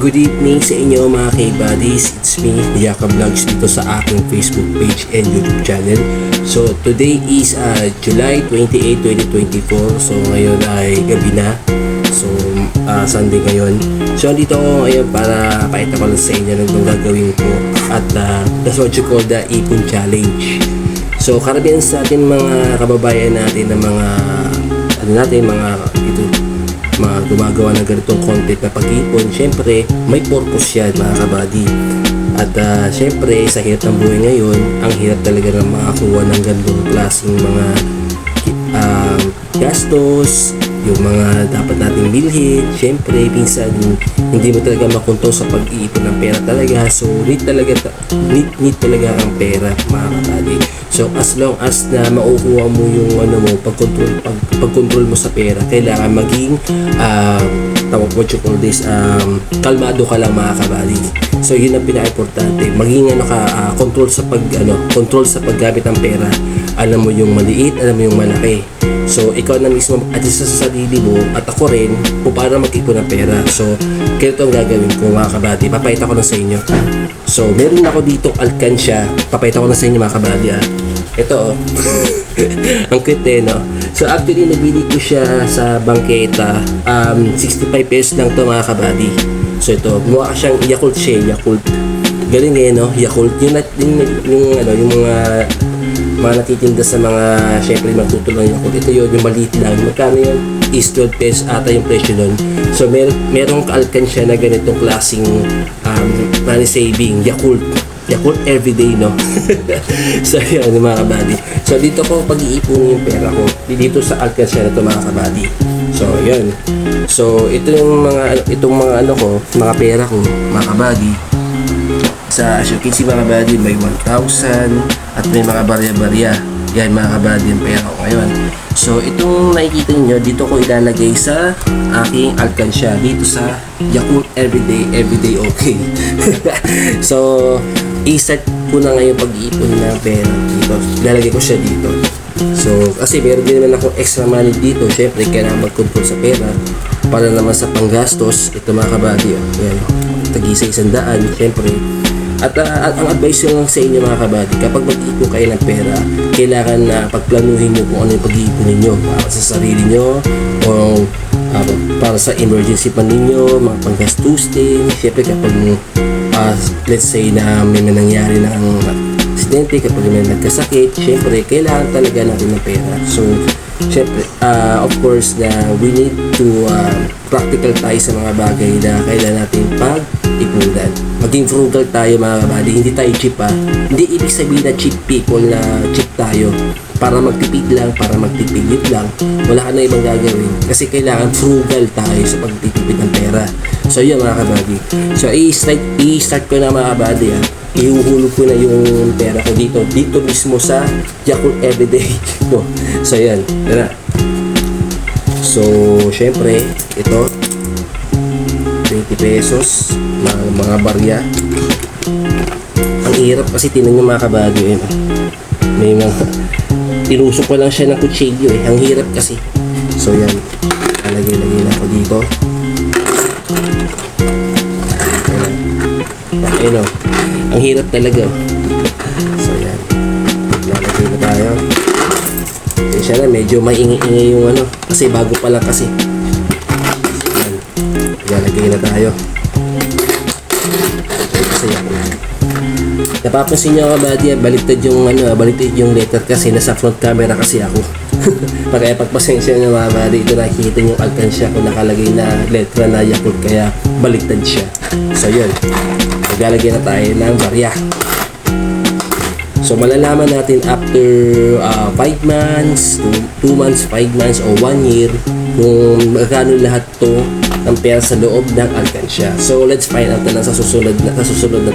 good evening sa inyo mga K-Buddies. It's me, Yaka Vlogs dito sa aking Facebook page and YouTube channel. So today is July 28, 2024. So ngayon ay gabi na. So Sunday ngayon. So dito ako ngayon para pakita ko lang sa inyo ng gagawin ko. At that's what you call the Ipon Challenge. So karamihan sa atin mga kababayan natin na mga gumagawa ng ganitong content na pag-iipon, syempre may purpose yan mga kabady. At syempre sa hirap ng buhay ngayon, ang hirap talaga na makakuha ng ganitong klaseng mga gastos, yung mga dapat nating bilhin. Syempre minsan hindi mo talaga makontrol sa pag-iipon ng pera talaga. So need talaga ang pera mga kabady. So as long as na makukuha mo yung pag-control mo sa pera, kailangan maging kalmado ka lang mga kabady. So yun ang pinaka-importante. Maging control sa paggamit ng pera. Alam mo yung maliit, alam mo yung malaki. So ikaw na mismo at sa sarili mo at ako rin kung paano mag-ipon ng pera. So ganito ang gagawin ko mga kabady. Papayita ko na sa inyo. So meron ako dito alkansya. Papayita ko na sa inyo mga kabady. Ito ang cute no? So actually nabili ko siya sa bangketa. 65 pesos lang to mga kabady. So ito, mukha siyang Yakult siya, Yakult. Galing no? Yakult. Yung mga natitinda sa mga syempre magtutulong Yakult. Ito yun, yung maliit lang. Magkano yan? Is 12 pesos ata yung presyo nun. So merong alkansya na ganitong klaseng money saving, Yakult everyday, no? So yun mga kabady. So dito ko pag-iipon yung pera ko dito sa alkansya na ito mga kabady. So yun. So itong mga mga pera ko mga kabady. As you can see mga kabady, may 1,000 at may mga barya-barya. Yan mga kabady yung pera ko ngayon. So itong nakikita niyo dito ko ilalagay sa aking alkansya dito sa Yakult everyday okay. So i-start ko na ngayon pag-iipon ng pera dito. Ilalagay ko siya dito. So kasi meron din naman akong extra money dito. Syempre kailangan mag-control sa pera para naman sa panggastos. Ito mga kabady, yan, tag-isa 100 syempre. At ang advice ko lang sa inyo mga kabady, kapag mag-iipon kayo ng pera, kailangan na pagplanuhin nyo kung ano yung pag-iipon ninyo para sa sarili nyo o para sa emergency pa ninyo, mga panggastusin. Siyempre kapag let's say na may nangyari ng aksidente, kapag may nagkasakit, siyempre kailangan talaga natin ng pera. So siyempre of course na we need to practical tayo sa mga bagay na kailangan natin pag-ipunan. Maging frugal tayo mga kabady, hindi tayo cheap Hindi ibig sabihin na cheap people na cheap tayo para magtipid lang, yun lang. Wala ka na ibang gagawin kasi kailangan frugal tayo sa pagtitipid ng pera. So yun mga kabady. So i-start ko na mga kabady ihuhulog ko na yung pera ko dito mismo sa Yakult everyday no. So yan, tara. So syempre ito 20 pesos mga barya. Ang hirap kasi tinan nyo mga kabady may mga tinusok ko lang siya ng kutsilyo ang hirap kasi. So yan, lagay na ako dito. Ayun ang hirap talaga. So yan, lalagay na tayo. Siya na medyo maingay yung kasi bago pa lang kasi. Yan, lalagay na tayo. Kasi napapansin nyo kabady, baliktad yung letter kasi nasa front camera kasi ako. Kaya pagpasensya nyo mga kabady, ito nakikita yung alkansya kung nakalagay na letra na Yakult kaya baliktad siya. So yun, maglalagay na tayo ng barya. So malalaman natin after 5 months, 2 months, 5 months o 1 year kung magkano lahat to ng pera sa loob ng alkansya. So let's find out na sa susunod na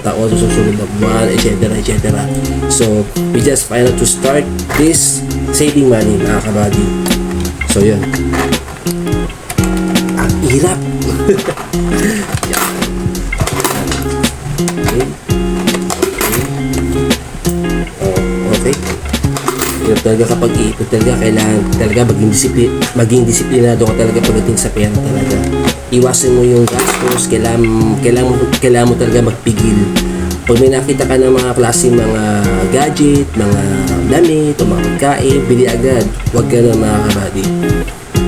taon, sa susunod na buwan, etc. So we just find out to start this saving money mga kabady. So yun, ang hirap. Okay. Hirap talaga kapag iipon talaga, kailangan talaga maging disiplinado ka talaga pagdating sa pera talaga. iwasan mo yung gastos, kailangan mo talaga magpigil. Pag may nakita ka ng mga klaseng mga gadget, mga damit, o mga pagkain, bili agad. Huwag ka na mga kabady.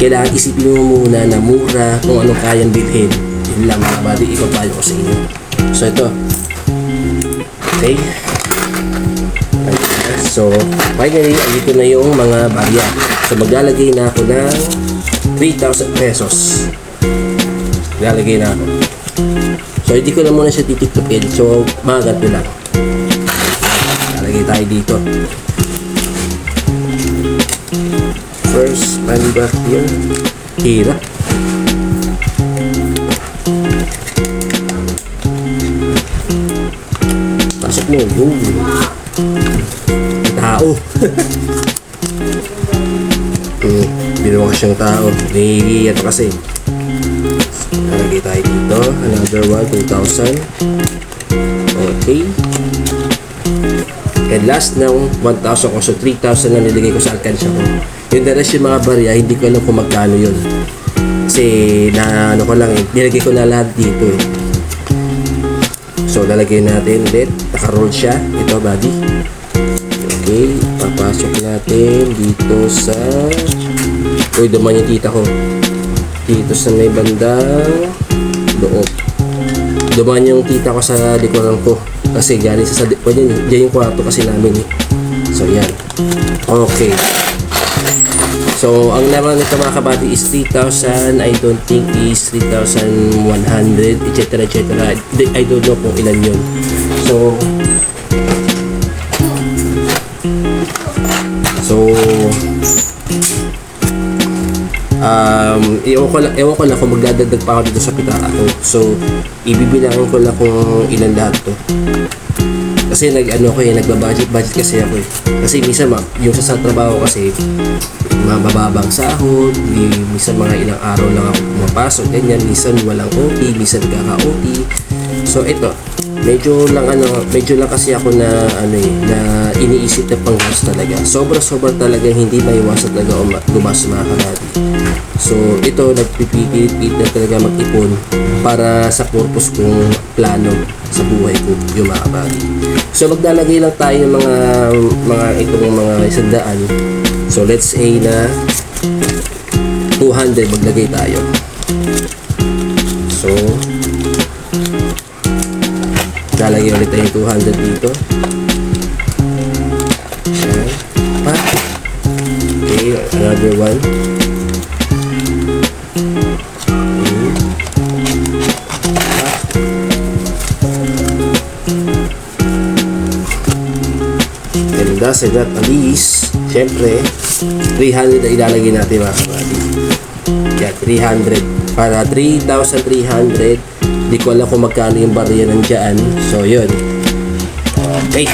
Kailangan isipin mo muna na mura kung anong kayang bilhin. Yun lang mga kabady, ipapayo ko sa inyo. So ito. Okay. So finally, andito na yung mga barya. So maglalagay na ako ng 3,000 pesos. Lalagay na ako. So hindi ko na muna siya titiptupin. So mga ganito lang. Lalagay tayo dito. First money back here. Hirap. Pasok mo. Boom. Tao. Binuha siyang tao. Ito kasi. Nalagay tayo dito. Another one, 2,000. Okay. And last ng 1,000 ko. So 3,000 na nilagay ko sa alkansya ko. Yung the rest yung mga barya, hindi ko alam kung magkano yun. Kasi na ano ko lang eh. Nilagay ko na lahat dito eh. So lalagay natin ulit. Naka-roll siya. Ito buddy. Okay. Papasok natin dito sa... Uy, duman yung tita ko. Dito sa may bandang loob. Dumaan yung tita ko sa likuran ko. Kasi galing sa diyan yung kwarto kasi namin eh. So yan. Okay. So ang laman nito mga kabady is 3,000. I don't think is 3,100 etc etc. I don't know kung ilan yun. So ewan ko lang kung magdadagdag pa ako dito sa pitaka ko. So ibibilangan ko lang kung ilan lahat to. Kasi nagbabudget kasi ako eh. Kasi minsan yung sa trabaho kasi mababang sahod, minsan mga ilang araw lang ako pumapasok, ganyan, minsan walang OT, minsan kaka-OT. So ito, medyo lang kasi ako na na iniisip na panggas talaga. Sobra talaga hindi maiwasan talaga o lumas mga kabady. So ito, nagpipilit na talaga mag-ipon para sa purpose kong plano sa buhay ko, yung mga kabady. So maglalagay lang tayo ng mga 100. So let's say na 200 maglagay tayo. So lalagay ulit tayo 200 dito. Okay, another one. And last and not least, syempre 300 na ilalagay natin mga kabady. Yan, 300 para 3,300. Di ko alam kung magkano yung barya nandiyan. So yun. Okay.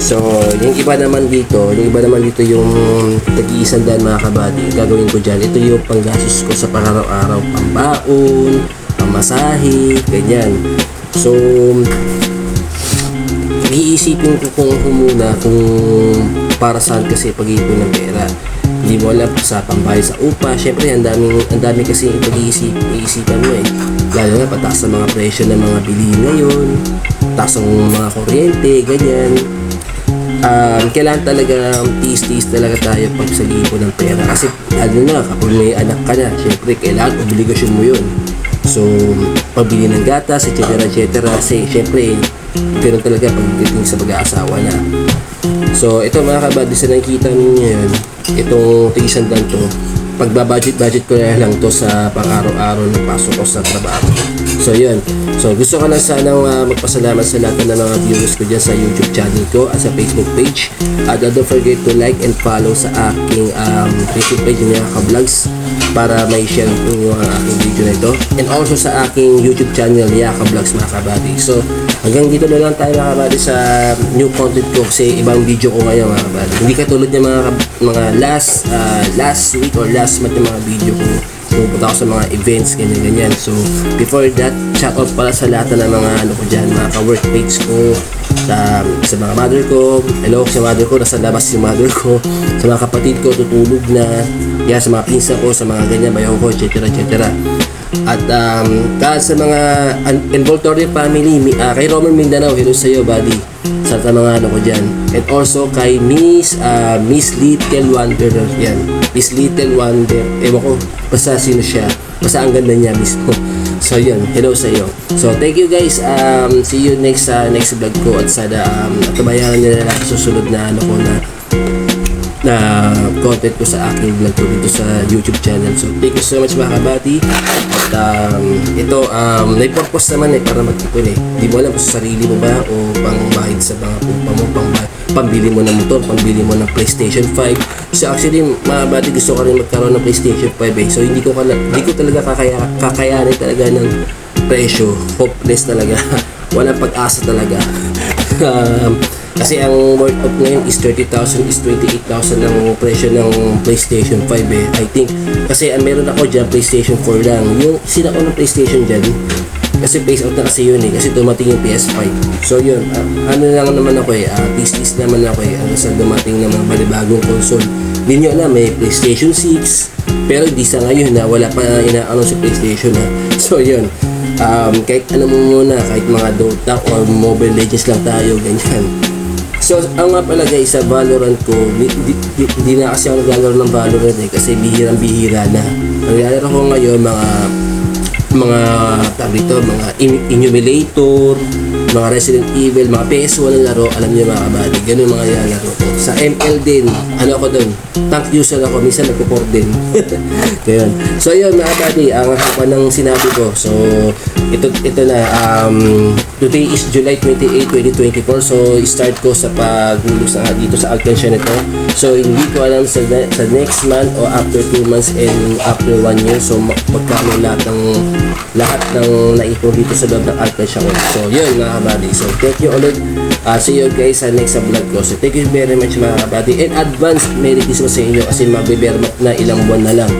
So yung iba naman dito yung tag-100 mga kabady. Gagawin ko dyan, ito yung panggastos ko sa pang-araw-araw, pambaon, pamasahe, ganyan. So iisipin ko kung muna kung para saan kasi pag-iipon ng pera. Hindi mo alam sa pambayad sa upa. Syempre ang dami kasi pag-iisipan mo eh. Lalo na pataas sa mga presyo ng mga bilihin ngayon, taas ng mga kuryente, ganyan. Kailangan talaga tiis-tiis talaga tayo pag sa ipon ng pera. Kasi kapag may anak ka na, syempre kailangan obligasyon mo yun. So pabili ng gatas, etc. Kasi syempre ganoon talaga pagdating sa pag-aasawa na. So ito mga kabady, sa nakikita ninyo yan, itong tigisandan to, pagbabudget ko na lang to sa pang-araw-araw na pasok ko sa trabaho. So yun. So gusto ko lang sanang magpasalamat sa lahat ng mga viewers ko dyan sa YouTube channel ko at sa Facebook page. At don't forget to like and follow sa aking Facebook page niya, Yaka-Vlogs, para may share ko yung aking video na ito. And also sa aking YouTube channel, Yaka-Vlogs mga kabady. So hanggang dito na lang tayo mga kabady sa new content ko kasi ibang video ko ngayon mga kabady. Hindi katulad ng mga last week or last month yung mga video ko. Pupunta ako sa mga events, ganyan. So, before that, shout out pala sa lahat ng mga ko dyan, mga ka-workmates ko, sa mga mother ko. Hello sa mother ko, nasa labas yung mother ko. Sa mga kapatid ko, tutulog na. Yan, sa mga pinsa ko, sa mga ganyan, bayaw ko, etc. At sa mga Envoltorio family, kay Roman Mindanao, hello sa iyo, buddy. Sa mga ano ko dyan. And also kay Miss Little Wonder. Yan. Miss Little Wonder. Ewan ko, basta sino siya. Basta ang ganda niya mismo. So yun, hello sa iyo. So thank you guys. See you next vlog ko. At sana tabayaran nyo na lang susunod na ano ko na content ko sa aking vlog ko dito sa YouTube channel. So thank you so much mga kabati. At ito may purpose naman para mag-ipon Di mo alam kung sa sarili mo ba o pang bahid sa mga pupa mo, pambili mo ng motor, pambili mo ng PlayStation 5. So actually mga kabati, gusto ko rin magkaroon ng PlayStation 5 So hindi ko talaga kakayanin talaga ng presyo. Hopeless talaga. Walang pag-asa talaga. Kasi ang worth of ngayon is 30,000 is 28,000 ang presyo ng PlayStation 5 I think. Kasi meron ako dyan, PlayStation 4 lang. Yung sina ko ng PlayStation dyan, kasi phase out na kasi yun kasi dumating yung PS5. So yun, ano lang naman ako tis naman ako ano sa dumating ng mga balibagong console. Hindi nyo alam, may PlayStation 6, pero di sa ngayon wala pa inaano si PlayStation So yun, kahit ano mo muna, kahit mga Dota or Mobile Legends lang tayo, ganyan. So, ang nga pala guys, sa Valorant ko, hindi na kasi ako naglalaro ng Valorant kasi bihirang-bihira na. Naglalaro ko ngayon mga Inhumulator, mga Resident Evil, mga PS1 na laro, alam niyo mga kabady, ganun mga nilalaro ko. Sa ML din, ano ako doon, tank user ako, minsan nagpo-port din. Ganyan. So yun mga kabady, ang hapa ng sinabi ko. So, ito na, today is July 28, 2024. So, start ko sa paghulos dito sa Alcansya nito. So, hindi ko alam sa next month o after 2 months and after 1 year. So, magkano lahat ng naipon dito sa loob ng Alcansya ko. So, yun mga kabady. So, thank you ulit. See you guys sa next vlog ko. So, thank you very much mga kabady. And advance, Merry Christmas sa inyo kasi magbe-bermat na ilang buwan na lang.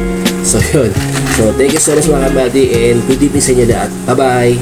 So, yun. So, thank you so much mga kabady and good evening sa inyo lahat. Bye-bye!